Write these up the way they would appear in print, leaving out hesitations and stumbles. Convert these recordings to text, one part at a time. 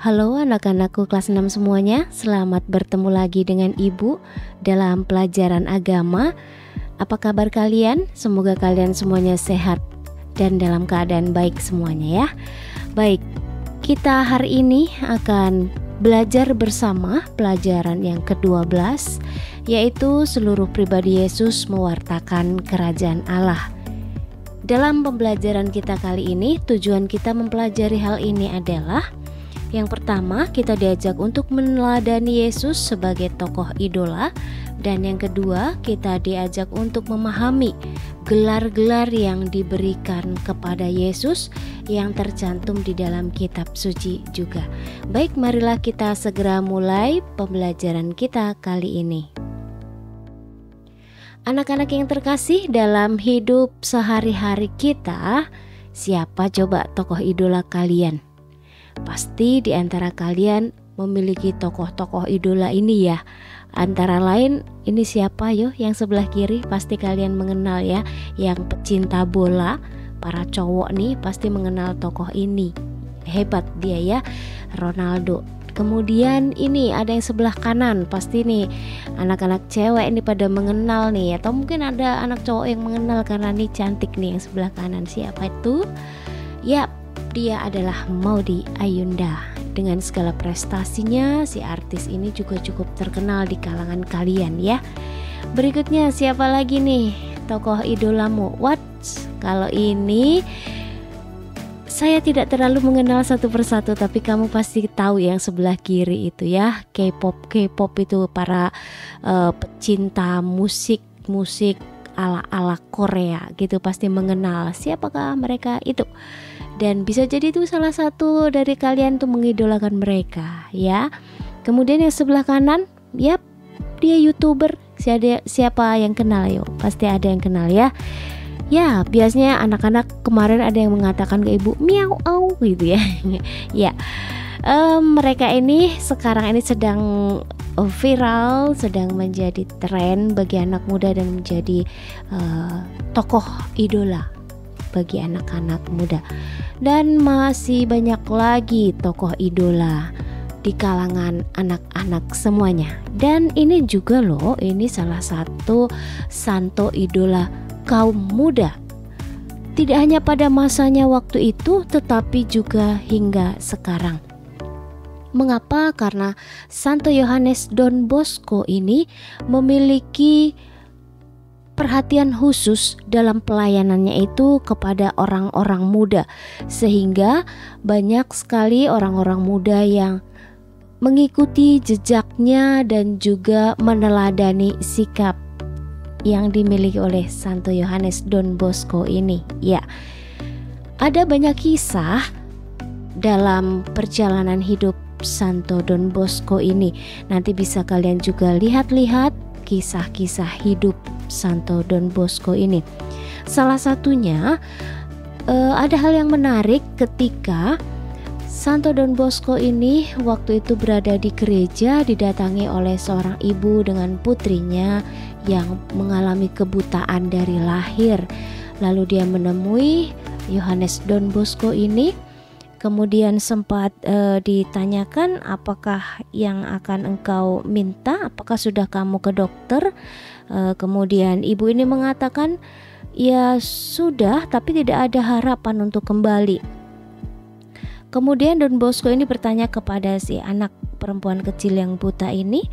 Halo anak-anakku kelas 6 semuanya, selamat bertemu lagi dengan Ibu dalam pelajaran agama. Apa kabar kalian? Semoga kalian semuanya sehat dan dalam keadaan baik semuanya ya. Baik, kita hari ini akan belajar bersama pelajaran yang ke-12, yaitu seluruh pribadi Yesus mewartakan kerajaan Allah. Dalam pembelajaran kita kali ini, tujuan kita mempelajari hal ini adalah yang pertama, kita diajak untuk meneladani Yesus sebagai tokoh idola. Dan yang kedua, kita diajak untuk memahami gelar-gelar yang diberikan kepada Yesus yang tercantum di dalam kitab suci juga. Baik, marilah kita segera mulai pembelajaran kita kali ini. Anak-anak yang terkasih, dalam hidup sehari-hari kita, siapa coba tokoh idola kalian? Pasti di antara kalian memiliki tokoh-tokoh idola ini ya. Antara lain, ini siapa yo? Yang sebelah kiri pasti kalian mengenal ya. Yang pecinta bola, para cowok nih pasti mengenal tokoh ini. Hebat dia ya, Ronaldo. Kemudian ini ada yang sebelah kanan, pasti nih anak-anak cewek ini pada mengenal nih. Atau mungkin ada anak cowok yang mengenal karena nih cantik nih yang sebelah kanan. Siapa itu? Ya, dia adalah Maudy Ayunda. Dengan segala prestasinya, si artis ini juga cukup terkenal di kalangan kalian ya. Berikutnya siapa lagi nih tokoh idolamu? What? Kalau ini saya tidak terlalu mengenal satu persatu, tapi kamu pasti tahu yang sebelah kiri itu ya. K-pop itu para pecinta musik ala-ala Korea gitu, pasti mengenal siapakah mereka itu. Dan bisa jadi itu salah satu dari kalian tuh mengidolakan mereka ya. Kemudian yang sebelah kanan, yap, dia YouTuber. Siapa yang kenal yuk? Pasti ada yang kenal ya. Ya, biasanya anak-anak kemarin ada yang mengatakan ke ibu miau au gitu ya. Ya, mereka ini sekarang ini sedang viral, sedang menjadi tren bagi anak muda dan menjadi tokoh idola bagi anak-anak muda. Dan masih banyak lagi tokoh idola di kalangan anak-anak semuanya. Dan ini juga loh, ini salah satu santo idola kaum muda. Tidak hanya pada masanya waktu itu, tetapi juga hingga sekarang. Mengapa? Karena Santo Yohanes Don Bosco ini memiliki perhatian khusus dalam pelayanannya itu kepada orang-orang muda, sehingga banyak sekali orang-orang muda yang mengikuti jejaknya dan juga meneladani sikap yang dimiliki oleh Santo Yohanes Don Bosco ini. Ya, ada banyak kisah dalam perjalanan hidup Santo Don Bosco ini. Nanti bisa kalian juga lihat-lihat kisah-kisah hidup Santo Don Bosco ini. Salah satunya ada hal yang menarik ketika Santo Don Bosco ini waktu itu berada di gereja, didatangi oleh seorang ibu dengan putrinya yang mengalami kebutaan dari lahir. Lalu dia menemui Yohanes Don Bosco ini. Kemudian sempat ditanyakan, apakah yang akan engkau minta? Apakah sudah kamu ke dokter? Kemudian ibu ini mengatakan, ya sudah, tapi tidak ada harapan untuk kembali. Kemudian Don Bosco ini bertanya kepada si anak perempuan kecil yang buta ini,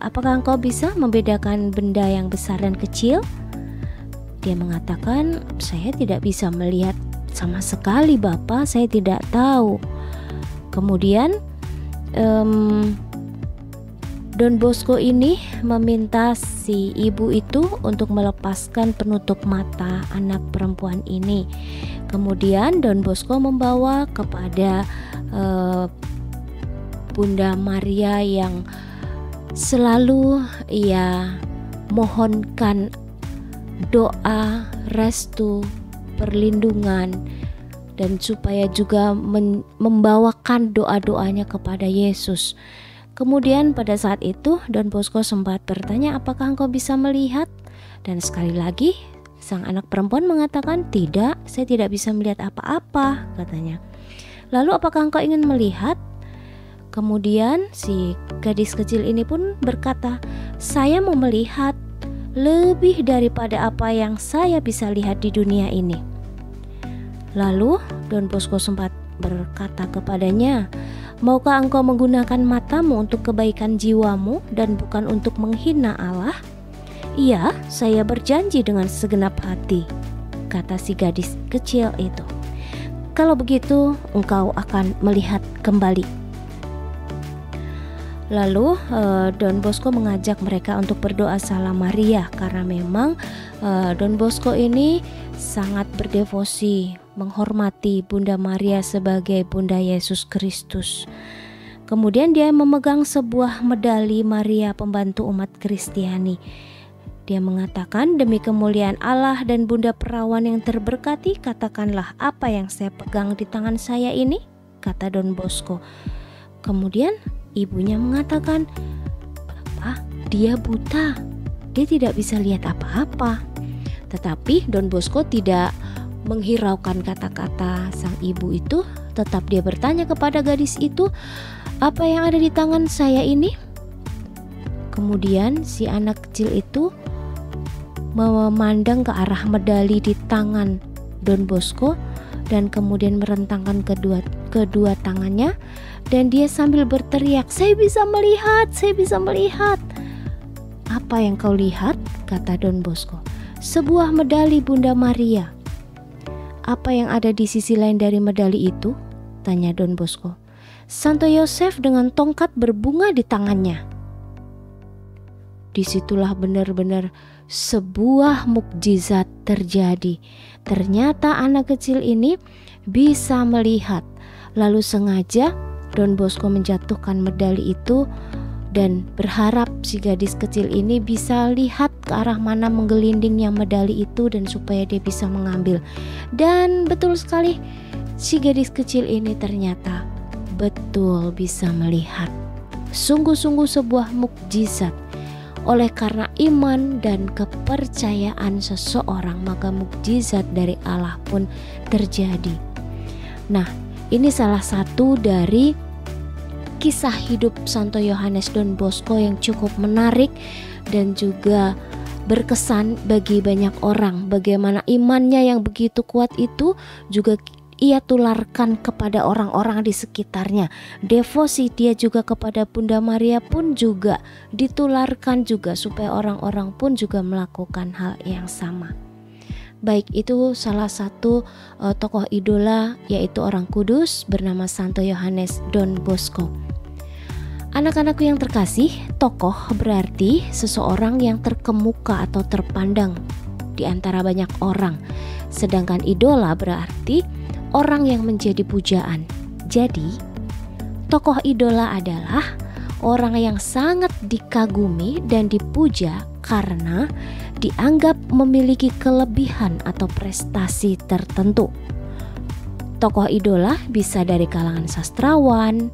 apakah engkau bisa membedakan benda yang besar dan kecil? Dia mengatakan, saya tidak bisa melihat sama sekali Bapak, saya tidak tahu. Kemudian Don Bosco ini meminta si ibu itu untuk melepaskan penutup mata anak perempuan ini. Kemudian Don Bosco membawa kepada Bunda Maria yang selalu ia mohonkan doa, restu, perlindungan, dan supaya juga membawakan doa-doanya kepada Yesus. Kemudian pada saat itu Don Bosco sempat bertanya, apakah engkau bisa melihat? Dan sekali lagi sang anak perempuan mengatakan, tidak, saya tidak bisa melihat apa-apa, katanya. Lalu apakah engkau ingin melihat? Kemudian si gadis kecil ini pun berkata, "Saya mau melihat lebih daripada apa yang saya bisa lihat di dunia ini." Lalu Don Bosco sempat berkata kepadanya, "Maukah engkau menggunakan matamu untuk kebaikan jiwamu dan bukan untuk menghina Allah?" "Iya, saya berjanji dengan segenap hati," kata si gadis kecil itu. "Kalau begitu engkau akan melihat kembali." Lalu Don Bosco mengajak mereka untuk berdoa Salam Maria, karena memang Don Bosco ini sangat berdevosi, menghormati Bunda Maria sebagai Bunda Yesus Kristus. Kemudian dia memegang sebuah medali Maria Pembantu Umat Kristiani. Dia mengatakan, "Demi kemuliaan Allah dan Bunda Perawan yang terberkati, katakanlah apa yang saya pegang di tangan saya ini," kata Don Bosco. Kemudian ibunya mengatakan, "Bapak, dia buta, dia tidak bisa lihat apa-apa." Tetapi Don Bosco tidak menghiraukan kata-kata sang ibu itu. Tetap dia bertanya kepada gadis itu, "Apa yang ada di tangan saya ini?" Kemudian si anak kecil itu memandang ke arah medali di tangan Don Bosco dan kemudian merentangkan kedua tangannya, dan dia sambil berteriak, "Saya bisa melihat, saya bisa melihat." "Apa yang kau lihat?" kata Don Bosco. "Sebuah medali Bunda Maria." "Apa yang ada di sisi lain dari medali itu?" tanya Don Bosco. "Santo Yosef dengan tongkat berbunga di tangannya." Disitulah benar-benar sebuah mukjizat terjadi. Ternyata anak kecil ini bisa melihat. Lalu sengaja Don Bosco menjatuhkan medali itu dan berharap si gadis kecil ini bisa lihat ke arah mana menggelindingnya medali itu dan supaya dia bisa mengambil. Dan betul sekali, si gadis kecil ini ternyata betul bisa melihat. Sungguh-sungguh sebuah mukjizat. Oleh karena iman dan kepercayaan seseorang, maka mukjizat dari Allah pun terjadi. Nah, ini salah satu dari kisah hidup Santo Yohanes Don Bosco yang cukup menarik dan juga berkesan bagi banyak orang. Bagaimana imannya yang begitu kuat itu juga ia tularkan kepada orang-orang di sekitarnya. Devosi dia juga kepada Bunda Maria pun juga ditularkan juga supaya orang-orang pun juga melakukan hal yang sama. Baik, itu salah satu tokoh idola, yaitu orang kudus bernama Santo Yohanes Don Bosco. Anak-anakku yang terkasih, tokoh berarti seseorang yang terkemuka atau terpandang di antara banyak orang. Sedangkan idola berarti orang yang menjadi pujaan. Jadi, tokoh idola adalah orang yang sangat dikagumi dan dipuja karena dianggap memiliki kelebihan atau prestasi tertentu. Tokoh idola bisa dari kalangan sastrawan,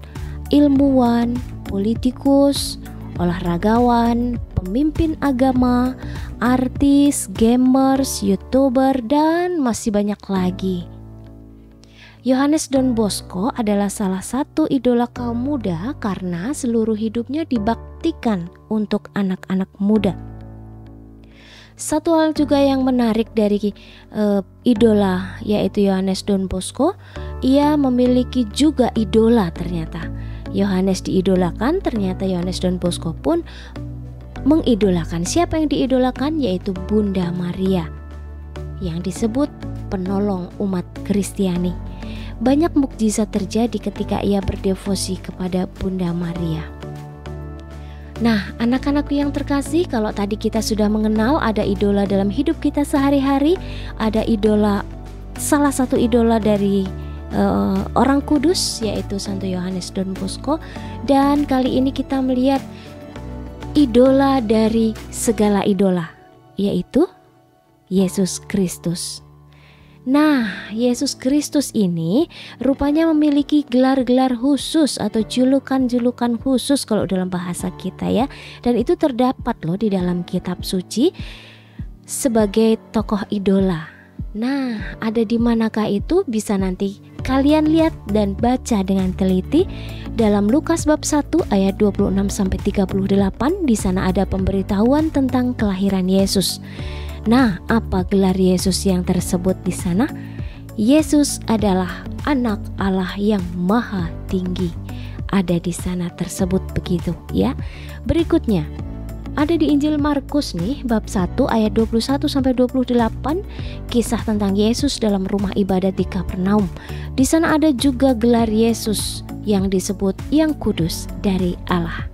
ilmuwan, politikus, olahragawan, pemimpin agama, artis, gamers, YouTuber, dan masih banyak lagi. Yohanes Don Bosco adalah salah satu idola kaum muda karena seluruh hidupnya dibaktikan untuk anak-anak muda. Satu hal juga yang menarik dari idola yaitu Yohanes Don Bosco, ia memiliki juga idola ternyata. Yohanes diidolakan, ternyata Yohanes Don Bosco pun mengidolakan. Siapa yang diidolakan? Yaitu Bunda Maria yang disebut penolong umat Kristiani. Banyak mukjizat terjadi ketika ia berdevosi kepada Bunda Maria. Nah, anak-anakku yang terkasih, kalau tadi kita sudah mengenal ada idola dalam hidup kita sehari-hari, ada idola, salah satu idola dari orang kudus yaitu Santo Yohanes Don Bosco, dan kali ini kita melihat idola dari segala idola, yaitu Yesus Kristus. Nah, Yesus Kristus ini rupanya memiliki gelar-gelar khusus atau julukan-julukan khusus kalau dalam bahasa kita ya. Dan itu terdapat loh di dalam kitab suci sebagai tokoh idola. Nah, ada di manakah itu? Bisa nanti kalian lihat dan baca dengan teliti dalam Lukas bab 1 ayat 26 sampai 38. Di sana ada pemberitahuan tentang kelahiran Yesus. Nah, apa gelar Yesus yang tersebut di sana? Yesus adalah anak Allah yang maha tinggi. Ada di sana tersebut begitu ya. Berikutnya ada di Injil Markus nih bab 1 ayat 21 sampai 28, kisah tentang Yesus dalam rumah ibadat di Kapernaum. Di sana ada juga gelar Yesus yang disebut yang kudus dari Allah.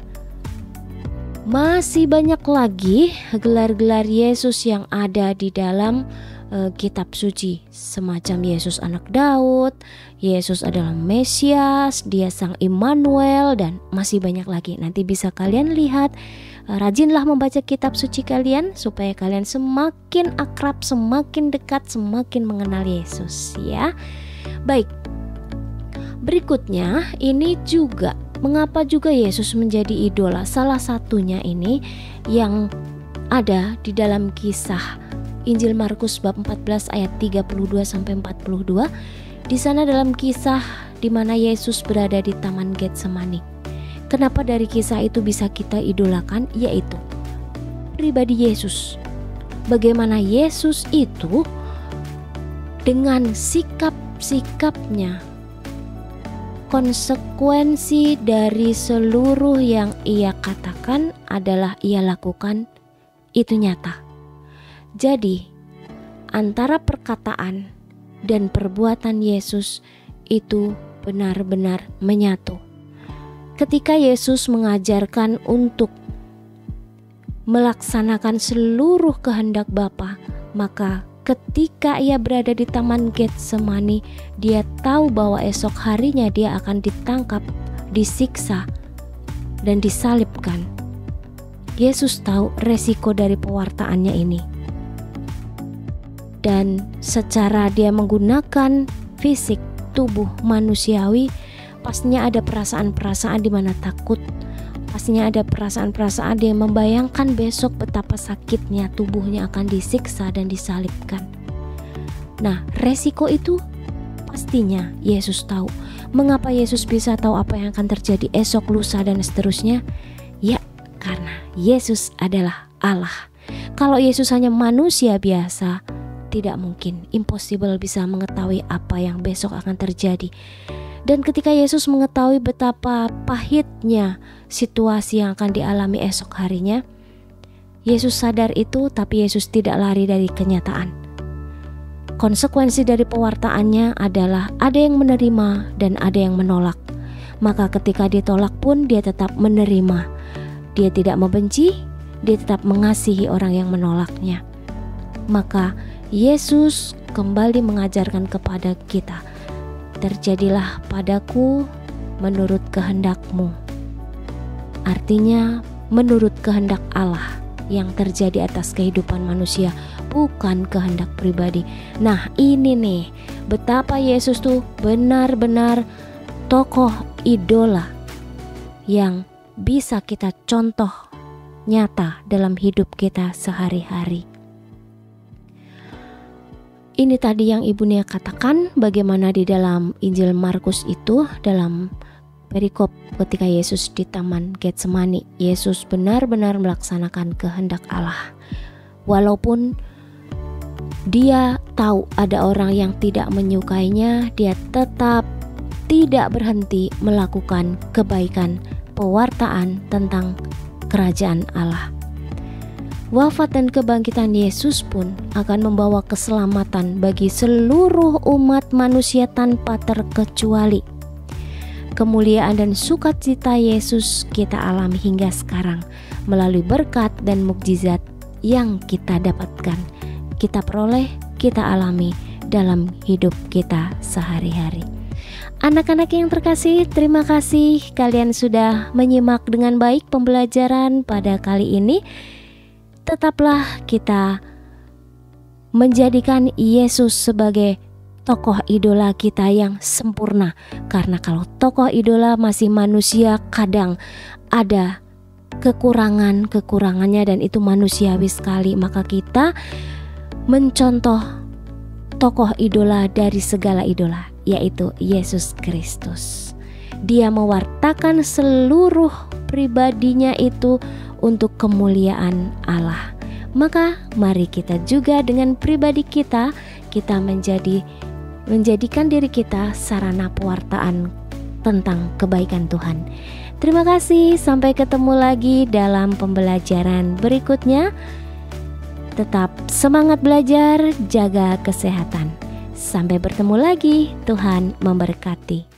Masih banyak lagi gelar-gelar Yesus yang ada di dalam kitab suci, semacam Yesus anak Daud, Yesus adalah Mesias, dia sang Immanuel, dan masih banyak lagi. Nanti bisa kalian lihat. Rajinlah membaca kitab suci kalian supaya kalian semakin akrab, semakin dekat, semakin mengenal Yesus ya. Baik, berikutnya ini juga mengapa juga Yesus menjadi idola. Salah satunya ini yang ada di dalam kisah Injil Markus bab 14 ayat 32 sampai 42. Di sana dalam kisah di mana Yesus berada di Taman Getsemani. Kenapa dari kisah itu bisa kita idolakan? Yaitu pribadi Yesus. Bagaimana Yesus itu dengan sikap-sikapnya, konsekuensi dari seluruh yang ia katakan adalah ia lakukan, itu nyata. Jadi antara perkataan dan perbuatan Yesus itu benar-benar menyatu. Ketika Yesus mengajarkan untuk melaksanakan seluruh kehendak Bapa, maka ketika ia berada di Taman Getsemani, dia tahu bahwa esok harinya dia akan ditangkap, disiksa, dan disalibkan. Yesus tahu resiko dari pewartaannya ini. Dan secara dia menggunakan fisik tubuh manusiawi, pastinya ada perasaan-perasaan di mana takut. Pastinya ada perasaan-perasaan dia membayangkan besok betapa sakitnya tubuhnya akan disiksa dan disalibkan. Nah, resiko itu pastinya Yesus tahu. Mengapa Yesus bisa tahu apa yang akan terjadi esok, lusa, dan seterusnya? Ya, karena Yesus adalah Allah. Kalau Yesus hanya manusia biasa, tidak mungkin, impossible bisa mengetahui apa yang besok akan terjadi. Dan ketika Yesus mengetahui betapa pahitnya situasi yang akan dialami esok harinya, Yesus sadar itu, tapi Yesus tidak lari dari kenyataan. Konsekuensi dari pewartaannya adalah ada yang menerima dan ada yang menolak. Maka ketika ditolak pun dia tetap menerima. Dia tidak membenci, dia tetap mengasihi orang yang menolaknya. Maka Yesus kembali mengajarkan kepada kita, terjadilah padaku menurut kehendak-Mu. Artinya menurut kehendak Allah yang terjadi atas kehidupan manusia, bukan kehendak pribadi. Nah, ini nih betapa Yesus tuh benar-benar tokoh idola yang bisa kita contoh nyata dalam hidup kita sehari-hari. Ini tadi yang Ibu Nia katakan, bagaimana di dalam Injil Markus itu, dalam perikop ketika Yesus di Taman Getsemani, Yesus benar-benar melaksanakan kehendak Allah. Walaupun dia tahu ada orang yang tidak menyukainya, dia tetap tidak berhenti melakukan kebaikan, pewartaan tentang kerajaan Allah. Wafat dan kebangkitan Yesus pun akan membawa keselamatan bagi seluruh umat manusia tanpa terkecuali. Kemuliaan dan sukacita Yesus kita alami hingga sekarang melalui berkat dan mukjizat yang kita dapatkan, kita peroleh, kita alami dalam hidup kita sehari-hari. Anak-anak yang terkasih, terima kasih kalian sudah menyimak dengan baik pembelajaran pada kali ini. Tetaplah kita menjadikan Yesus sebagai tokoh idola kita yang sempurna. Karena kalau tokoh idola masih manusia, kadang ada kekurangannya dan itu manusiawi sekali. Maka kita mencontoh tokoh idola dari segala idola, yaitu Yesus Kristus. Dia mewartakan seluruh pribadinya itu untuk kemuliaan Allah. Maka mari kita juga dengan pribadi kita menjadikan diri kita sarana pewartaan tentang kebaikan Tuhan. Terima kasih, sampai ketemu lagi dalam pembelajaran berikutnya. Tetap semangat belajar, jaga kesehatan. Sampai bertemu lagi, Tuhan memberkati.